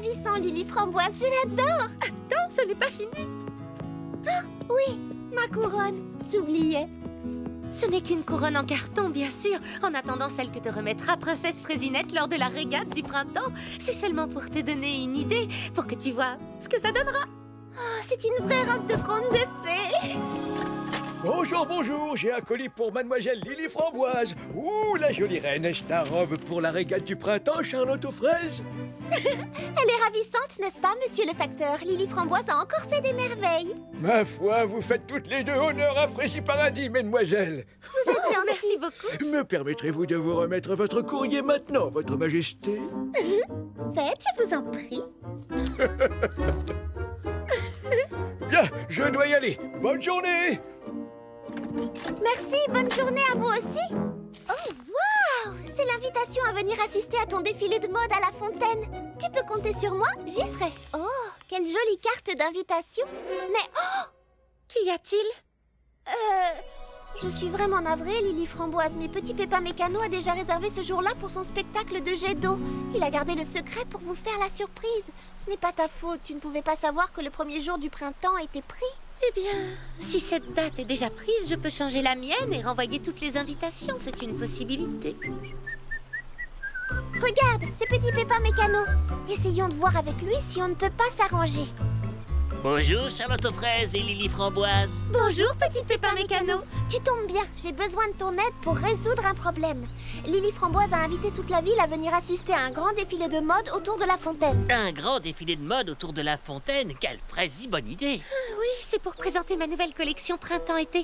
ravissant, Lily Framboise, je l'adore. Attends, ce n'est pas fini. Oui, ma couronne, j'oubliais. Ce n'est qu'une couronne en carton, bien sûr, en attendant celle que te remettra Princesse Fraisinette lors de la régate du printemps. C'est seulement pour te donner une idée, pour que tu vois ce que ça donnera. Oh, c'est une vraie robe de conte de fées. Bonjour, bonjour, j'ai un colis pour Mademoiselle Lily Framboise. Ouh, la jolie reine, est-ce ta robe pour la régate du printemps, Charlotte aux fraises? Elle est ravissante, n'est-ce pas, monsieur le facteur? Lily Framboise a encore fait des merveilles. Ma foi, vous faites toutes les deux honneur à Frécy Paradis, mesdemoiselles. Vous êtes gentille. Merci beaucoup. Me permettrez-vous de vous remettre votre courrier maintenant, votre majesté? Faites, je vous en prie. Bien, je dois y aller. Bonne journée. Merci, bonne journée à vous aussi. Oh, waouh! C'est l'invitation à venir assister à ton défilé de mode à la fontaine. Tu peux compter sur moi, j'y serai. Oh, quelle jolie carte d'invitation. Mais, oh! Qu'y a-t-il? Je suis vraiment navrée, Lily Framboise, mais Petit Pépin Mécano a déjà réservé ce jour-là pour son spectacle de jet d'eau. Il a gardé le secret pour vous faire la surprise. Ce n'est pas ta faute, tu ne pouvais pas savoir que le premier jour du printemps était pris. Eh bien, si cette date est déjà prise, je peux changer la mienne et renvoyer toutes les invitations. C'est une possibilité. Regarde, c'est Petit Pépin Mécano. Essayons de voir avec lui si on ne peut pas s'arranger. Bonjour Charlotte aux fraises et Lily Framboise. Bonjour, Petit Pépin Mécano. Tu tombes bien, j'ai besoin de ton aide pour résoudre un problème. Lily Framboise a invité toute la ville à venir assister à un grand défilé de mode autour de la fontaine. Un grand défilé de mode autour de la fontaine. Quelle fraise bonne idée. Oui, c'est pour présenter ma nouvelle collection printemps-été.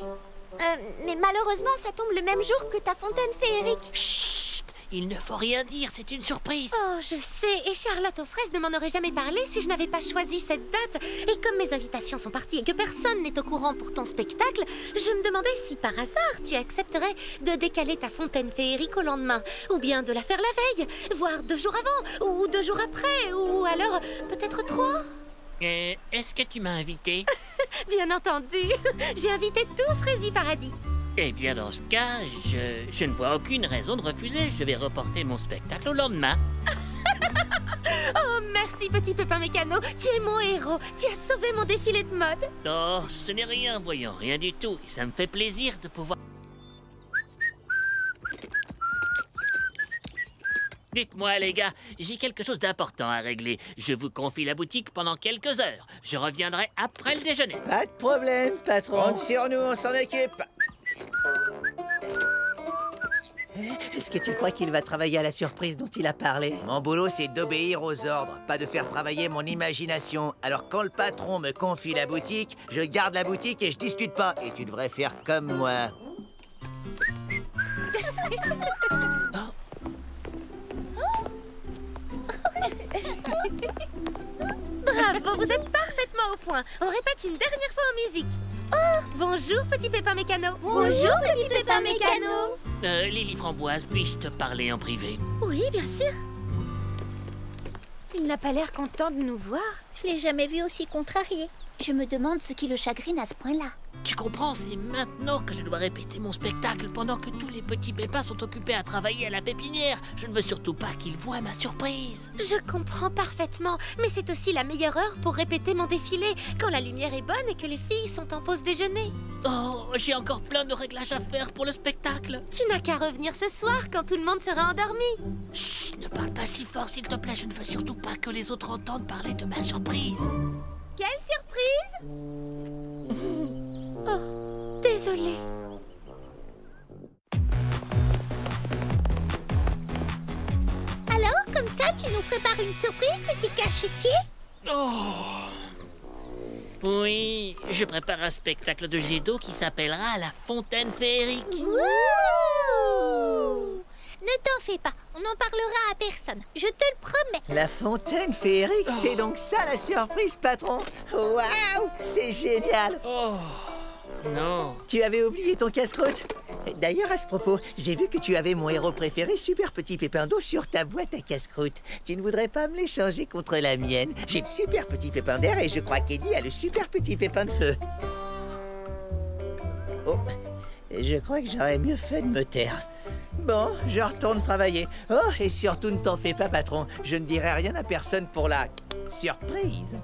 Mais malheureusement, ça tombe le même jour que ta fontaine féerique. Chut, il ne faut rien dire, c'est une surprise. Oh, je sais, et Charlotte aux fraises ne m'en aurait jamais parlé si je n'avais pas choisi cette date. Et comme mes invitations sont parties et que personne n'est au courant pour ton spectacle, je me demandais si par hasard tu accepterais de décaler ta fontaine féerique au lendemain, ou bien de la faire la veille, voire 2 jours avant, ou 2 jours après, ou alors peut-être 3. Est-ce que tu m'as invité? Bien entendu, j'ai invité tout Frézy Paradis. Eh bien, dans ce cas, je ne vois aucune raison de refuser. Je vais reporter mon spectacle au lendemain. Oh, merci Petit Pépin Mécano, tu es mon héros. Tu as sauvé mon défilé de mode. Oh, ce n'est rien, voyons, rien du tout. Et ça me fait plaisir de pouvoir... Dites-moi, les gars, j'ai quelque chose d'important à régler. Je vous confie la boutique pendant quelques heures. Je reviendrai après le déjeuner. Pas de problème, patron. Compte sur nous, on s'en occupe. Est-ce que tu crois qu'il va travailler à la surprise dont il a parlé? Mon boulot, c'est d'obéir aux ordres, pas de faire travailler mon imagination. Alors quand le patron me confie la boutique, je garde la boutique et je discute pas. Et tu devrais faire comme moi. Bravo, vous êtes parfaitement au point. On répète une dernière fois en musique. Oh, bonjour Petit Pépin Mécano. Bonjour, Petit Pépin Mécano. Lily Framboise, puis-je te parler en privé? Oui, bien sûr. Il n'a pas l'air content de nous voir. Je l'ai jamais vu aussi contrarié. Je me demande ce qui le chagrine à ce point-là. Tu comprends, c'est maintenant que je dois répéter mon spectacle pendant que tous les petits pépins sont occupés à travailler à la pépinière. Je ne veux surtout pas qu'ils voient ma surprise. Je comprends parfaitement, mais c'est aussi la meilleure heure pour répéter mon défilé, quand la lumière est bonne et que les filles sont en pause déjeuner. Oh, j'ai encore plein de réglages à faire pour le spectacle. Tu n'as qu'à revenir ce soir quand tout le monde sera endormi. Chut, ne parle pas si fort s'il te plaît, je ne veux surtout pas que les autres entendent parler de ma surprise. Quelle surprise! Oh, désolée. Alors, comme ça, tu nous prépares une surprise, petit cachetier? Oh. Oui, je prépare un spectacle de jet d'eau qui s'appellera la fontaine féerique. Ouh! Ne t'en fais pas, on n'en parlera à personne, je te le promets. La fontaine féerique, c'est donc ça la surprise, patron? Waouh, c'est génial. Oh, non. Tu avais oublié ton casse-croûte. D'ailleurs, à ce propos, j'ai vu que tu avais mon héros préféré, Super Petit Pépin d'eau, sur ta boîte à casse-croûte. Tu ne voudrais pas me l'échanger contre la mienne? J'ai le Super Petit Pépin d'air et je crois qu'Eddie a le Super Petit Pépin de feu. Oh, je crois que j'aurais mieux fait de me taire. Bon, je retourne travailler. Oh, et surtout ne t'en fais pas, patron. Je ne dirai rien à personne pour la surprise.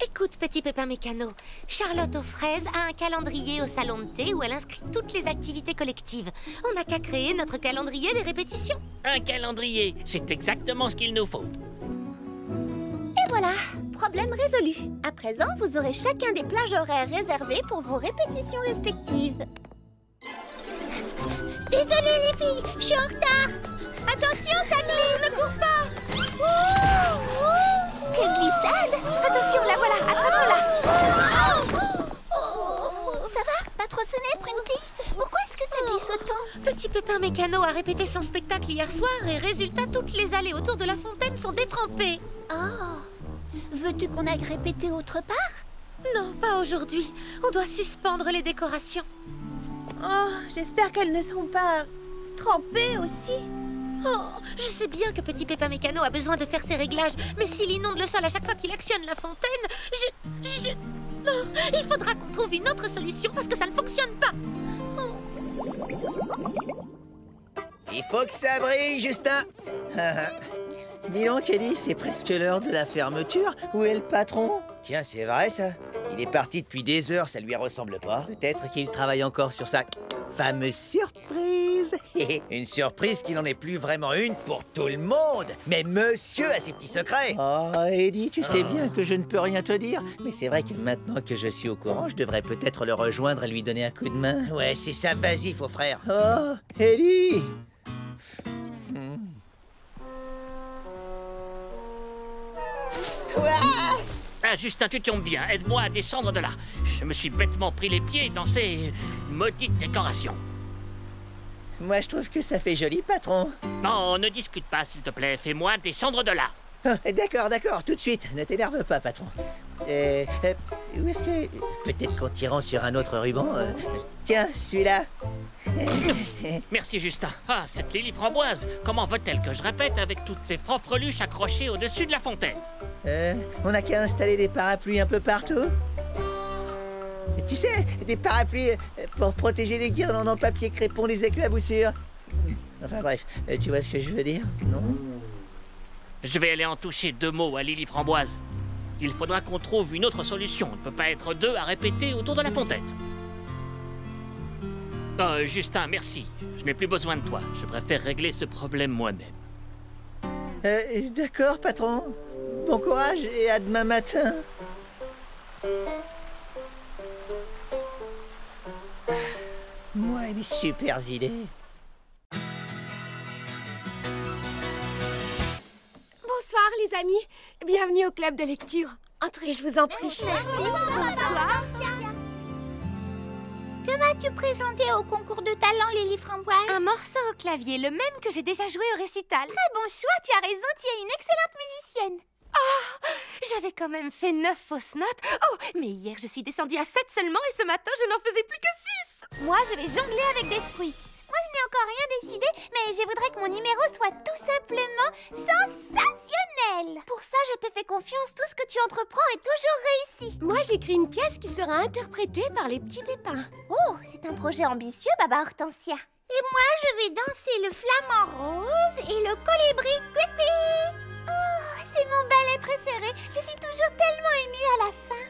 Écoute, petit Pépin Mécano, Charlotte aux fraises a un calendrier au salon de thé où elle inscrit toutes les activités collectives. On n'a qu'à créer notre calendrier des répétitions. Un calendrier, c'est exactement ce qu'il nous faut. Et voilà, problème résolu. À présent, vous aurez chacun des plages horaires réservées pour vos répétitions respectives. Désolée les filles, je suis en retard. Attention, ça glisse! Ne cours pas! Quelle glissade! Attention, la voilà, attrape-la! Ça va? Pas trop sonné, Printy? Pourquoi est-ce que ça glisse autant? Petit Pépin Mécano a répété son spectacle hier soir et résultat, toutes les allées autour de la fontaine sont détrempées. Oh! Veux-tu qu'on aille répéter autre part? Non, pas aujourd'hui. On doit suspendre les décorations. Oh, j'espère qu'elles ne seront pas trempées aussi. Oh, je sais bien que petit Pépin Mécano a besoin de faire ses réglages, mais s'il inonde le sol à chaque fois qu'il actionne la fontaine, Non, il faudra qu'on trouve une autre solution parce que ça ne fonctionne pas. Il faut que ça brille, Justin. Dis donc, Ellie, c'est presque l'heure de la fermeture. Où est le patron? Tiens, c'est vrai, ça. Il est parti depuis des heures, ça lui ressemble pas. Peut-être qu'il travaille encore sur sa fameuse surprise. Une surprise qui n'en est plus vraiment une pour tout le monde. Mais monsieur a ses petits secrets. Oh, Ellie, tu sais bien que je ne peux rien te dire. Mais c'est vrai que maintenant que je suis au courant, je devrais peut-être le rejoindre et lui donner un coup de main. Ouais, c'est ça, vas-y, faux frère. Oh, Ellie! Ah, Justin, tu tombes bien. Aide-moi à descendre de là. Je me suis bêtement pris les pieds dans ces maudites décorations. Moi, je trouve que ça fait joli, patron. Non, ne discute pas, s'il te plaît. Fais-moi descendre de là. Oh, d'accord, tout de suite. Ne t'énerve pas, patron. Où est-ce que... Peut-être qu'en tirant sur un autre ruban... Tiens, celui-là. Merci, Justin. Ah, cette Lily Framboise. Comment veut-elle que je répète avec toutes ces fanfreluches accrochées au-dessus de la fontaine? On n'a qu'à installer des parapluies un peu partout. Tu sais, des parapluies pour protéger les guirlandes en papier crépon des éclaboussures. Enfin bref, tu vois ce que je veux dire, non? Je vais aller en toucher 2 mots à Lily Framboise. Il faudra qu'on trouve une autre solution. On ne peut pas être 2 à répéter autour de la fontaine. Justin, merci. Je n'ai plus besoin de toi. Je préfère régler ce problème moi-même. D'accord, patron. Bon courage et à demain matin. Moi et mes super idées. Bonsoir les amis, bienvenue au club de lecture. Entrez, je vous en prie. Bonsoir. Que vas-tu présenter au concours de talent, Lily Framboise? Un morceau au clavier, le même que j'ai déjà joué au récital. Très bon choix, tu as raison, tu es une excellente musicienne. J'avais quand même fait 9 fausses notes. Oh, mais hier je suis descendue à 7 seulement et ce matin je n'en faisais plus que 6. Moi, je vais jongler avec des fruits. Moi, je n'ai encore rien décidé, mais je voudrais que mon numéro soit tout simplement sensationnel. Pour ça, je te fais confiance, tout ce que tu entreprends est toujours réussi. Moi, j'écris une pièce qui sera interprétée par les petits pépins. Oh, c'est un projet ambitieux, Baba Hortensia. Et moi, je vais danser le flamant rose et le colibri Quippy. Oh, c'est mon ballet préféré. Je suis toujours tellement émue à la fin.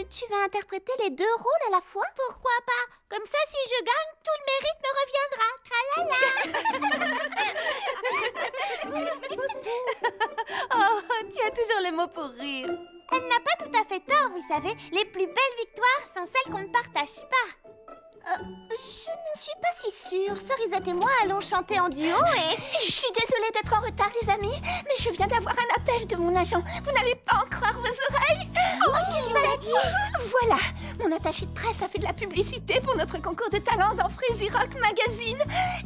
Tu vas interpréter les 2 rôles à la fois? Pourquoi pas? Comme ça, si je gagne, tout le mérite me reviendra. Tralala. Oh, tu as toujours les mots pour rire. Elle n'a pas tout à fait tort, vous savez. Les plus belles victoires sont celles qu'on ne partage pas. Je ne suis pas si sûre. Cerisette et moi allons chanter en duo et... Je suis désolée d'être en retard, les amis, mais je viens d'avoir un appel de mon agent. Vous n'allez pas en croire vos oreilles. Qu'est-ce qu'il t'a dit? Voilà, mon attaché de presse a fait de la publicité pour notre concours de talent dans Freezy Rock Magazine.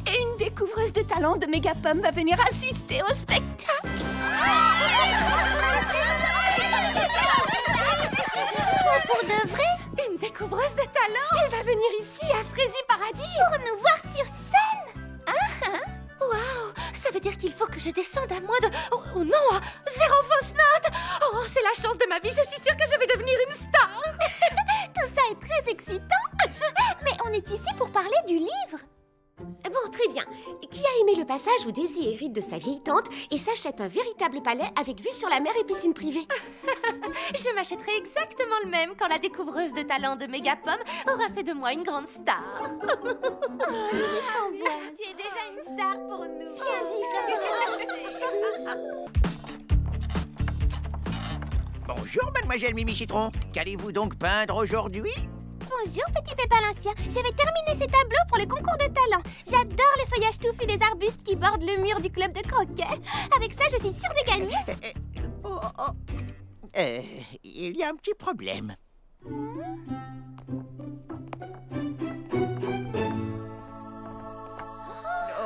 Et une découvreuse de talent de Megapom va venir assister au spectacle. Oh, pour de vrai? Une découvreuse de talent. Elle va venir ici à Freezy Paradis Pour nous voir sur scène. Waouh, ça veut dire qu'il faut que je descende à moins de... Oh non, à 0 fausse note. Oh, c'est la chance de ma vie, je suis sûre que je vais devenir une star. Tout ça est très excitant. Mais on est ici pour parler du livre. Bon, Très bien. Qui a aimé le passage où Daisy hérite de sa vieille tante et s'achète un véritable palais avec vue sur la mer et piscine privée? Je m'achèterai exactement le même quand la découvreuse de talent de Mégapom aura fait de moi une grande star. Tu es déjà une star pour nous. Bonjour, mademoiselle Mimi Citron. Qu'allez-vous donc peindre aujourd'hui? Bonjour, petit Pépin l'Ancien. J'avais terminé ces tableaux pour le concours de talent. J'adore les feuillages touffus des arbustes qui bordent le mur du club de croquet. Avec ça, je suis sûre de gagner. Il y a un petit problème.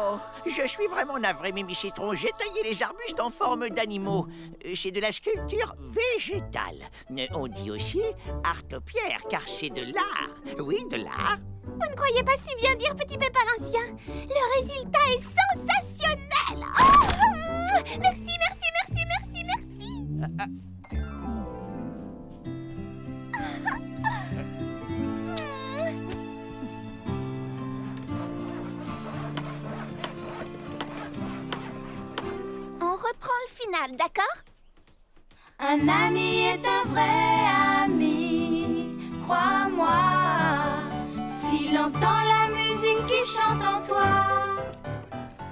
Oh, je suis vraiment navré, Mimi Citron. J'ai taillé les arbustes en forme d'animaux. C'est de la sculpture végétale. On dit aussi artopierre, car c'est de l'art. Oui, de l'art. Vous ne croyez pas si bien dire, petit Pépin l'Ancien. Le résultat est sensationnel. Oh, merci, merci, merci, merci, merci. On reprend le final, d'accord? Un ami est un vrai ami, crois-moi, s'il entend la musique qui chante en toi.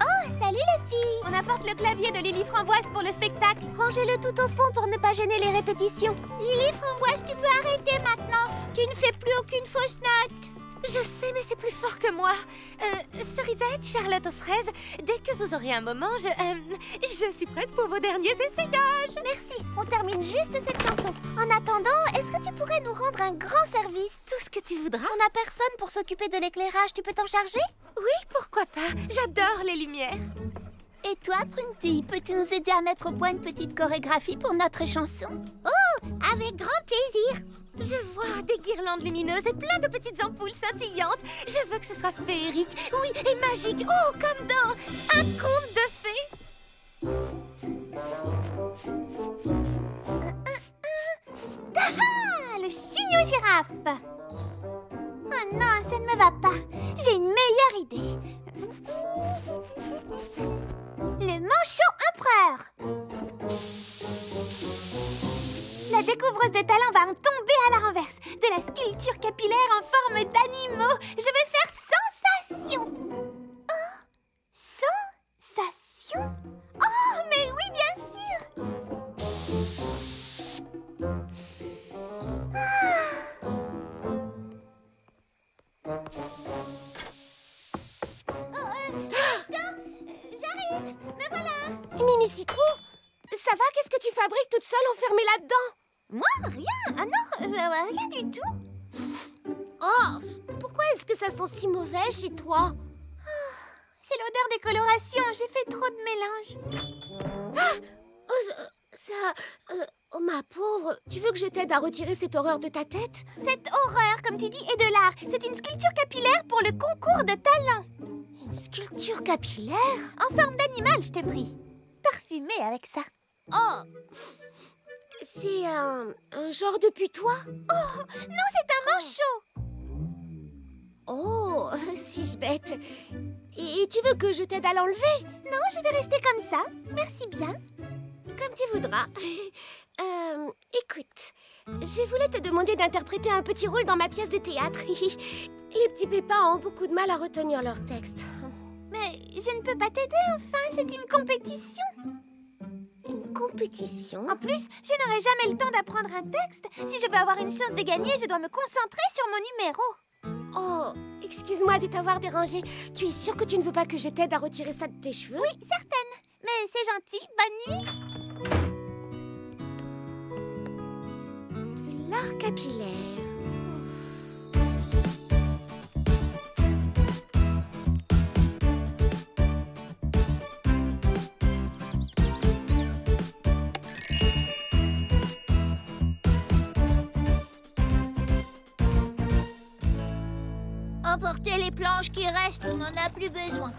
Oh, salut les filles! On apporte le clavier de Lily Framboise pour le spectacle. Rangez-le tout au fond pour ne pas gêner les répétitions. Lily Framboise, tu peux arrêter maintenant. Tu ne fais plus aucune fausse note. Je sais, mais c'est plus fort que moi. Cerisette, Charlotte aux fraises, dès que vous aurez un moment, je suis prête pour vos derniers essayages. Merci, on termine juste cette chanson. En attendant, est-ce que tu pourrais nous rendre un grand service? Tout ce que tu voudras. On n'a personne pour s'occuper de l'éclairage, tu peux t'en charger? Oui, pourquoi pas. J'adore les lumières. Et toi, Prunty, peux-tu nous aider à mettre au point une petite chorégraphie pour notre chanson? Oh, avec grand plaisir. Je vois des guirlandes lumineuses et plein de petites ampoules scintillantes. Je veux que ce soit féerique, oui, et magique. Oh, comme dans un conte de fées. Ah, le chignon girafe. Oh non, ça ne me va pas. J'ai une meilleure idée. Le manchot empereur. La découvreuse de talent va en tomber à la renverse. De la sculpture capillaire en forme d'animaux. Je vais faire sensation. Oh, sensation. Oh, mais oui, bien sûr. J'arrive. Me voilà. Mimi Citron, ça va? Qu'est-ce que tu fabriques toute seule enfermée là-dedans? Moi, rien. Ah non, rien du tout. Oh, pourquoi est-ce que ça sent si mauvais chez toi? C'est l'odeur des colorations. J'ai fait trop de mélange. Oh, ma pauvre, tu veux que je t'aide à retirer cette horreur de ta tête? Cette horreur, comme tu dis, est de l'art. C'est une sculpture capillaire pour le concours de talent. Une sculpture capillaire? En forme d'animal, je t'ai pris. Parfumée avec ça. Oh, c'est un genre de putois? Oh, non, c'est un manchot. Oh, suis-je bête? Et tu veux que je t'aide à l'enlever? Non, je vais rester comme ça. Merci bien. Comme tu voudras. Écoute, je voulais te demander d'interpréter un petit rôle dans ma pièce de théâtre. Les petits pépins ont beaucoup de mal à retenir leur texte. Mais je ne peux pas t'aider, enfin, c'est une compétition. Une compétition? En plus, je n'aurai jamais le temps d'apprendre un texte. Si je veux avoir une chance de gagner, je dois me concentrer sur mon numéro. Oh, excuse-moi de t'avoir dérangé. Tu es sûre que tu ne veux pas que je t'aide à retirer ça de tes cheveux? Oui, certaine. Mais c'est gentil. Bonne nuit. De l'art capillaire. Emportez les planches qui restent, on n'en a plus besoin.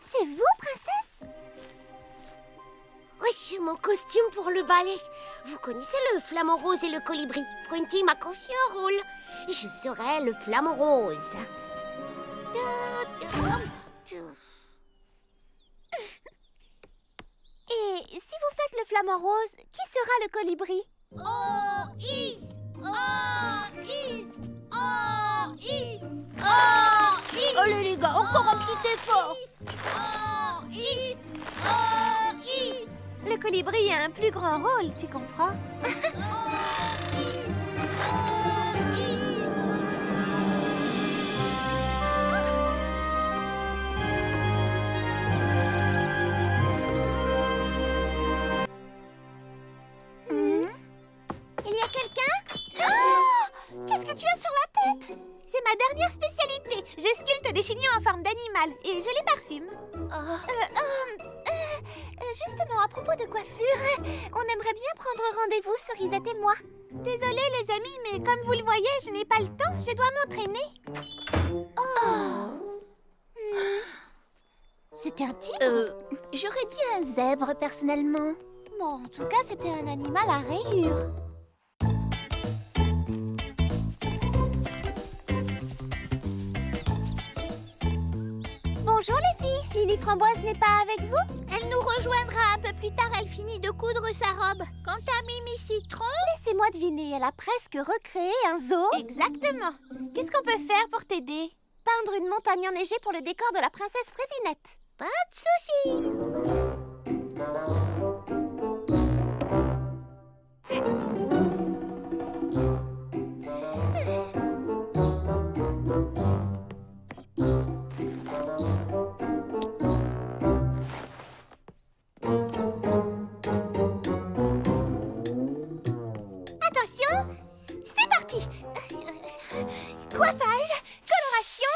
C'est vous, princesse? Oui, mon costume pour le ballet. Vous connaissez le flamant rose et le colibri. Prunty m'a confié un rôle. Je serai le flamant rose. Et si vous faites le flamant rose, qui sera le colibri? Oh, is! Oh, is! Oh, is! Oh, is! Allez les gars, encore un petit effort. Oh, is! Oh, is! Le colibri a un plus grand rôle, tu comprends? Il y a quelqu'un? Oh! Qu'est-ce que tu as sur la tête? C'est ma dernière spécialité. Je sculpte des chignons en forme d'animal et je les parfume. Justement, à propos de coiffure, on aimerait bien prendre rendez-vous, Cerisette et moi. Désolée les amis, mais comme vous le voyez, je n'ai pas le temps, je dois m'entraîner. C'était un tigre? J'aurais dit un zèbre, personnellement. Bon, en tout cas, c'était un animal à rayures. Bonjour les filles, Lily Framboise n'est pas avec vous? Elle nous rejoindra un peu plus tard, elle finit de coudre sa robe. Quant à Mimi Citron... Laissez-moi deviner, elle a presque recréé un zoo? Exactement. Qu'est-ce qu'on peut faire pour t'aider? Peindre une montagne enneigée pour le décor de la princesse Fraisinette. Pas de soucis. Attention, c'est parti. Coiffage, coloration,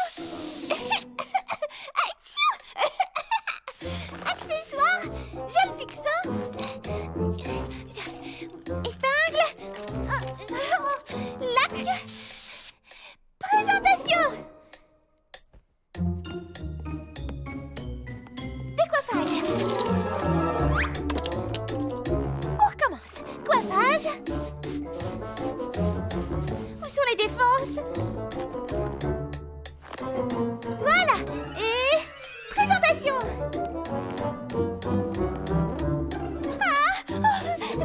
accessoires, gel fixant, épingle, lac, présentation. Décoiffage. On recommence. Coiffage. Où sont les défenses? Voilà. Et présentation.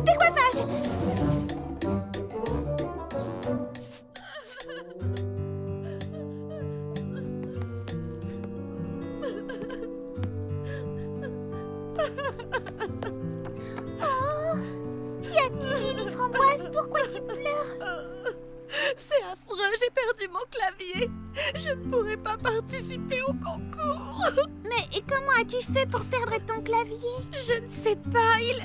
Décoiffage. Qu'y a-t-il, Lily Framboise? Pourquoi tu pleures? C'est affreux, j'ai perdu mon clavier. Je ne pourrai pas participer au concours. Mais comment as-tu fait pour perdre ton clavier? Je ne sais pas, il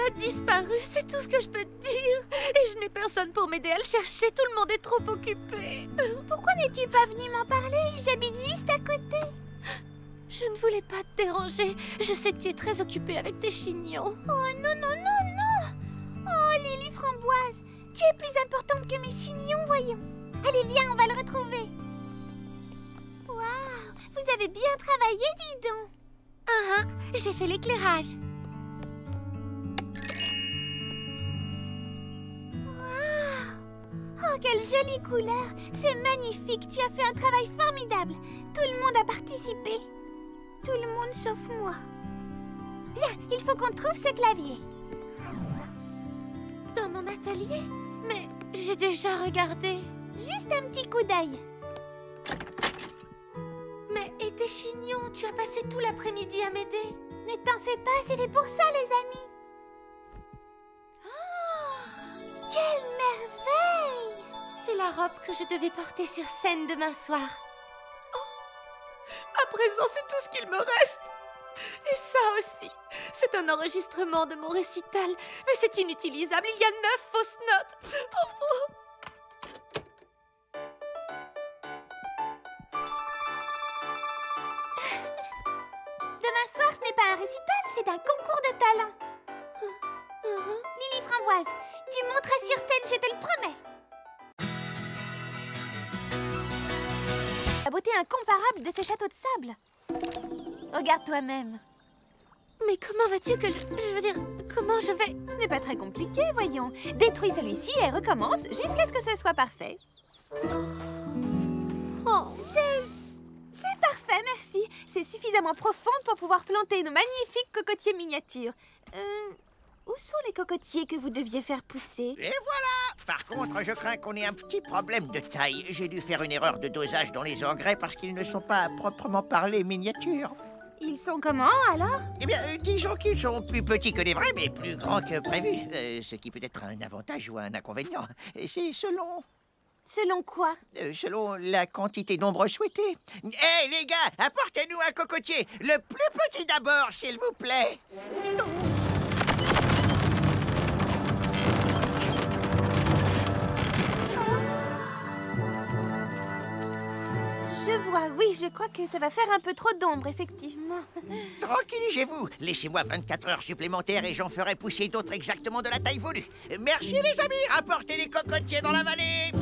a disparu, c'est tout ce que je peux te dire. Et je n'ai personne pour m'aider à le chercher, tout le monde est trop occupé. Pourquoi n'es-tu pas venue m'en parler? J'habite juste à côté. Je ne voulais pas te déranger, je sais que tu es très occupée avec tes chignons. Oh non, non, non, non! Oh, Lily Framboise, tu es plus importante que mes chignons, voyons. Allez, viens, on va le retrouver. Waouh, vous avez bien travaillé, dis donc. J'ai fait l'éclairage. Waouh! Oh, quelle jolie couleur! C'est magnifique, tu as fait un travail formidable. Tout le monde a participé. Tout le monde sauf moi. Bien, il faut qu'on trouve ce clavier. Dans mon atelier? Mais j'ai déjà regardé. Juste un petit coup d'œil. Mais et tes chignons? Tu as passé tout l'après-midi à m'aider. Ne t'en fais pas, c'était pour ça, les amis. Oh, quelle merveille! C'est la robe que je devais porter sur scène demain soir. À présent, c'est tout ce qu'il me reste. Et ça aussi, c'est un enregistrement de mon récital. Mais c'est inutilisable, il y a 9 fausses notes. Oh. Demain soir, ce n'est pas un récital, c'est un concours de talent. Lily Framboise, tu monteras sur scène, je te le promets. La beauté incomparable de ce château de sable. Regarde toi-même. Mais comment veux-tu que je veux dire, comment je vais... Ce n'est pas très compliqué, voyons. Détruis celui-ci et recommence jusqu'à ce que ce soit parfait. Oh. C'est parfait, merci. C'est suffisamment profond pour pouvoir planter nos magnifiques cocotiers miniatures. Où sont les cocotiers que vous deviez faire pousser? Et voilà! Par contre, je crains qu'on ait un petit problème de taille. J'ai dû faire une erreur de dosage dans les engrais parce qu'ils ne sont pas à proprement parler miniatures. Ils sont comment, alors? Eh bien, disons qu'ils sont plus petits que les vrais, mais plus grands que prévu. Ce qui peut être un avantage ou un inconvénient. C'est selon... Selon quoi? Selon la quantité d'ombre souhaitée. Hé, les gars, apportez-nous un cocotier. Le plus petit d'abord, s'il vous plaît. Je vois, oui, je crois que ça va faire un peu trop d'ombre, effectivement. Tranquillisez-vous. Laissez-moi 24 heures supplémentaires et j'en ferai pousser d'autres exactement de la taille voulue. Merci, les amis. Rapportez les cocotiers dans la vallée.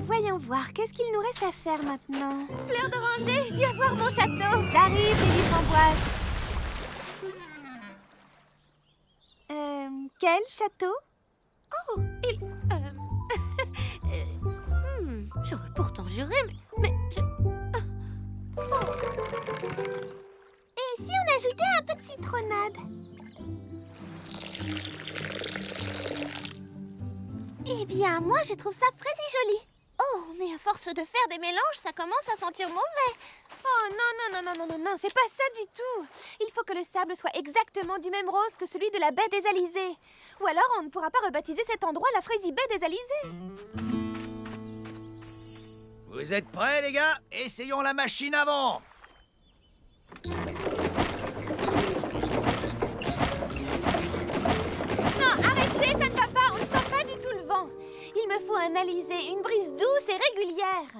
Voyons voir, qu'est-ce qu'il nous reste à faire maintenant? Fleur d'oranger, viens voir mon château. J'arrive, Lily Framboise. Quel château? Oh, il... j'aurais pourtant juré, mais je... Et si on ajoutait un peu de citronnade? Eh bien, moi, je trouve ça très joli. Oh, mais à force de faire des mélanges, ça commence à sentir mauvais. Oh non, c'est pas ça du tout. Il faut que le sable soit exactement du même rose que celui de la baie des Alizés. Ou alors on ne pourra pas rebaptiser cet endroit la Frazy Baie des Alizés. Vous êtes prêts, les gars? Essayons la machine avant. Non, arrêtez, ça ne va pas. On ne sent pas du tout le vent. Il me faut un alizé, une brise douce et régulière.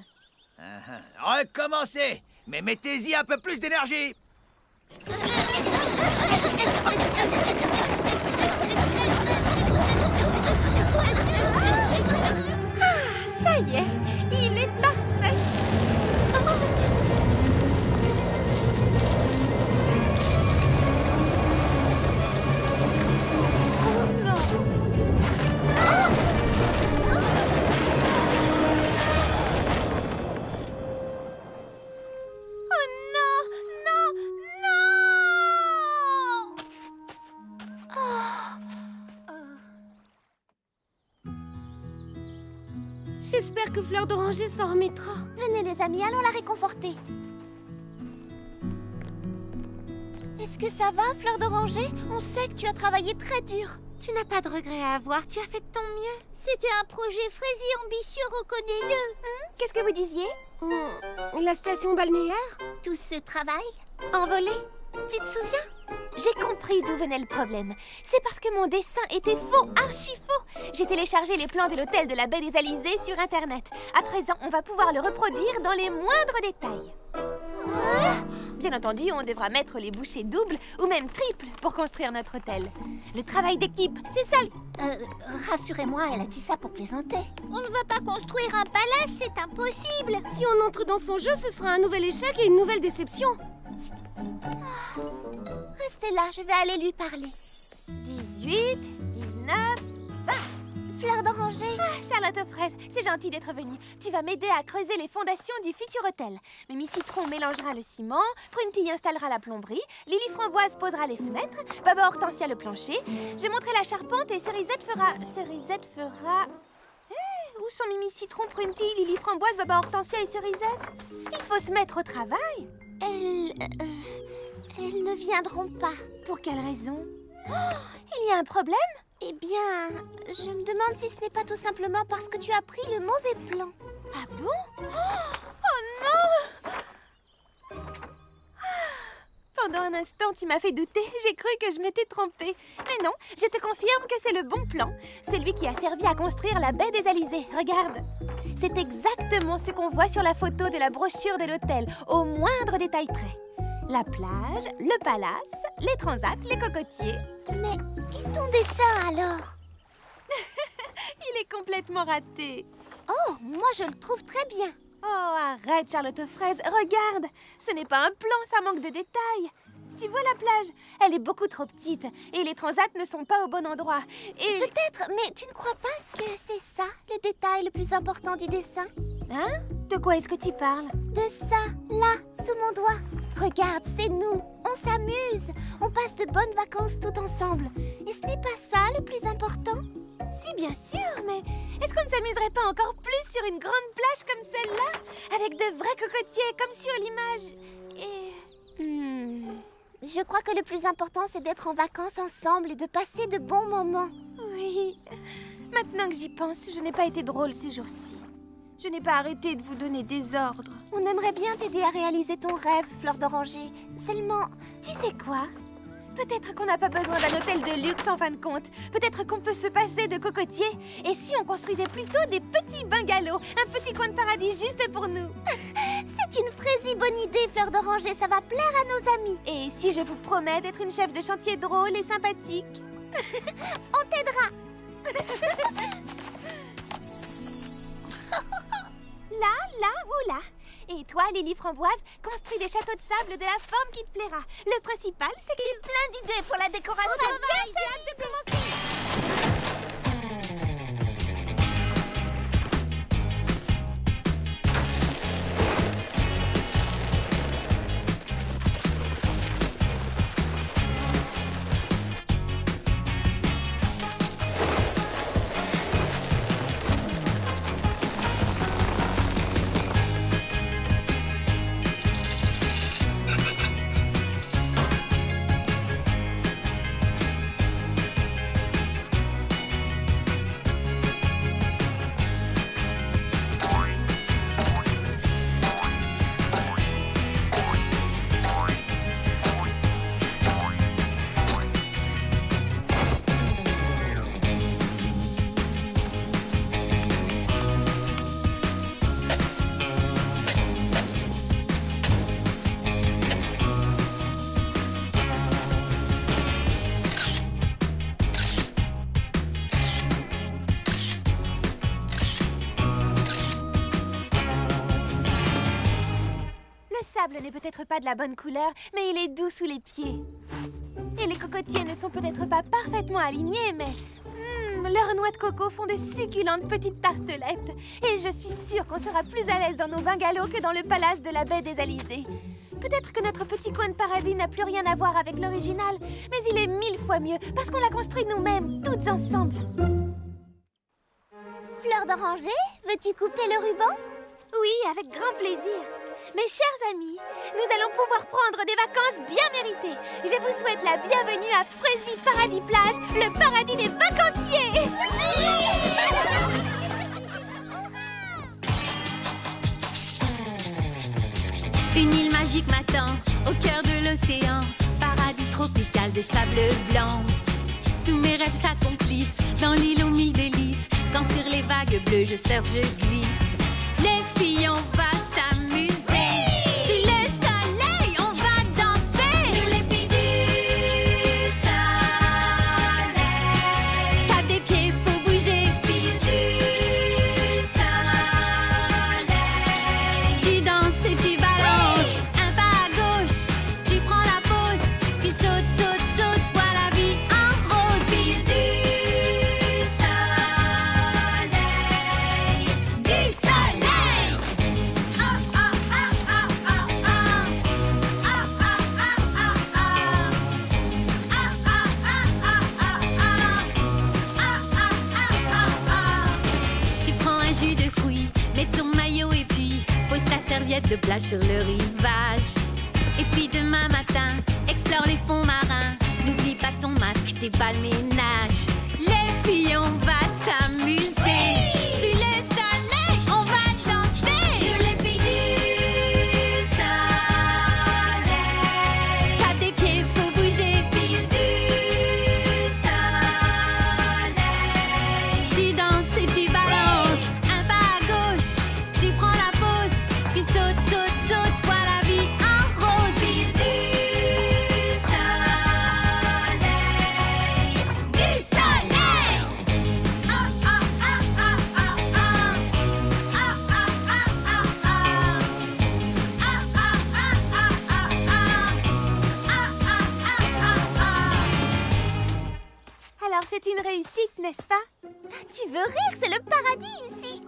Recommencez. Mais mettez-y un peu plus d'énergie. Ça y est, il est parfait. Oh non. J'espère que Fleur d'Oranger s'en remettra. Venez, les amis, allons la réconforter. Est-ce que ça va, Fleur d'Oranger? On sait que tu as travaillé très dur. Tu n'as pas de regrets à avoir, tu as fait de ton mieux. C'était un projet Frazy ambitieux, reconnais-le. Qu'est-ce que vous disiez? La station balnéaire? Tout ce travail? Envolé, tu te souviens? J'ai compris d'où venait le problème. C'est parce que mon dessin était faux, archi faux. J'ai téléchargé les plans de l'hôtel de la baie des Alizés sur Internet. À présent, on va pouvoir le reproduire dans les moindres détails. Bien entendu, on devra mettre les bouchées doubles ou même triples pour construire notre hôtel. Le travail d'équipe, c'est ça. Rassurez-moi, elle a dit ça pour plaisanter. On ne va pas construire un palace, c'est impossible. Si on entre dans son jeu, ce sera un nouvel échec et une nouvelle déception. Restez là, je vais aller lui parler. 18, 19, 20. Fleur d'Oranger. Charlotte aux fraises, c'est gentil d'être venue. Tu vas m'aider à creuser les fondations du futur hôtel. Mimi Citron mélangera le ciment, Prunty installera la plomberie, Lily Framboise posera les fenêtres, Baba Hortensia le plancher, je monterai la charpente et Cerisette fera... où sont Mimi Citron, Prunty, Lily Framboise, Baba Hortensia et Cerisette? Il faut se mettre au travail. Elles ne viendront pas. Pour quelle raison? Il y a un problème? Eh bien, je me demande si ce n'est pas tout simplement parce que tu as pris le mauvais plan. Ah bon? Oh non! Pendant un instant, tu m'as fait douter. J'ai cru que je m'étais trompée. Mais non, je te confirme que c'est le bon plan. Celui qui a servi à construire la baie des Alizés. Regarde. C'est exactement ce qu'on voit sur la photo de la brochure de l'hôtel, au moindre détail près. La plage, le palace, les transats, les cocotiers. Mais et ton dessin alors? Il est complètement raté. Oh, moi je le trouve très bien. Oh, arrête, Charlotte aux fraises. Regarde, ce n'est pas un plan, ça manque de détails. Tu vois la plage? Elle est beaucoup trop petite et les transats ne sont pas au bon endroit. Et... Peut-être, mais tu ne crois pas que c'est ça, le détail le plus important du dessin? Hein? De quoi est-ce que tu parles? De ça, là, sous mon doigt. Regarde, c'est nous. On s'amuse. On passe de bonnes vacances tout ensemble. Et ce n'est pas ça le plus important? Si, bien sûr, mais est-ce qu'on ne s'amuserait pas encore plus sur une grande plage comme celle-là? Avec de vrais cocotiers, comme sur l'image. Et... Je crois que le plus important, c'est d'être en vacances ensemble et de passer de bons moments. Oui. Maintenant que j'y pense, je n'ai pas été drôle ces jours-ci. Je n'ai pas arrêté de vous donner des ordres. On aimerait bien t'aider à réaliser ton rêve, Fleur d'Oranger. Seulement... Tu sais quoi? Peut-être qu'on n'a pas besoin d'un hôtel de luxe en fin de compte. Peut-être qu'on peut se passer de cocotiers. Et si on construisait plutôt des petits bungalows, un petit coin de paradis juste pour nous? C'est une fraisi bonne idée, Fleur d'Oranger. Ça va plaire à nos amis. Et si je vous promets d'être une chef de chantier drôle et sympathique? On t'aidera. Là ou là. Et toi, Lily Framboise, construis des châteaux de sable de la forme qui te plaira. Le principal, c'est que j'ai plein d'idées pour la décoration. On a bien j'ai hâte de commencer. Le sable n'est peut-être pas de la bonne couleur, mais il est doux sous les pieds. Et les cocotiers ne sont peut-être pas parfaitement alignés, mais... leurs noix de coco font de succulentes petites tartelettes. Et je suis sûre qu'on sera plus à l'aise dans nos bungalows que dans le palace de la baie des Alizés. Peut-être que notre petit coin de paradis n'a plus rien à voir avec l'original, mais il est 1000 fois mieux parce qu'on l'a construit nous-mêmes, toutes ensemble. Fleur d'Oranger, veux-tu couper le ruban? Oui, avec grand plaisir. Mes chers amis, nous allons pouvoir prendre des vacances bien méritées. Je vous souhaite la bienvenue à Fraisi Paradis Plage, le paradis des vacanciers. Une île magique m'attend, au cœur de l'océan, paradis tropical de sable blanc. Tous mes rêves s'accomplissent dans l'île aux 1000 délices. Quand sur les vagues bleues je surfe, je glisse. Les filles, on va s'amuser. Sous le soleil, on va danser. Nous les filles du soleil. Tape des pieds, faut bouger. Filles du soleil. Tu danses et tu balances. Un pas à gauche, tu prends la pause. Puis saute, saute, saute, vois la vie en rose. Filles du soleil. Du soleil. Ah, ah, ah, ah, ah, ah. Ah, ah, ah, ah, ah. Ah, ah, ah, ah, ah, ah. Ah, ah, ah, ah, ah. Tu prends un jus de fruits, mets ton maillot et puis pose ta serviette de plage sur le rivage. Et puis demain matin, explore les fonds marins. N'oublie pas ton masque, tes balles ménage. Les filles, on va s'amuser. Sous le soleil, on va danser. Sur les filles du soleil. Tape des pieds, faut bouger. Filles du soleil. Tu danses et tu balances. Un pas à gauche, tu prends la pause. Puis saute, saute, saute, vois la vie en rose. Filles du soleil. Du soleil. Alors c'est une réussite, n'est-ce pas? Tu veux rire, c'est le paradis ici.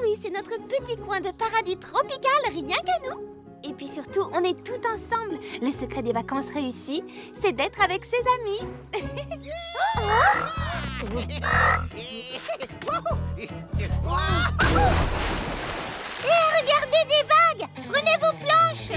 Oui, c'est notre petit coin de paradis tropical, rien qu'à nous. Et puis surtout, on est tout ensemble. Le secret des vacances réussies, c'est d'être avec ses amis. Hé, regardez des vagues! Prenez vos planches!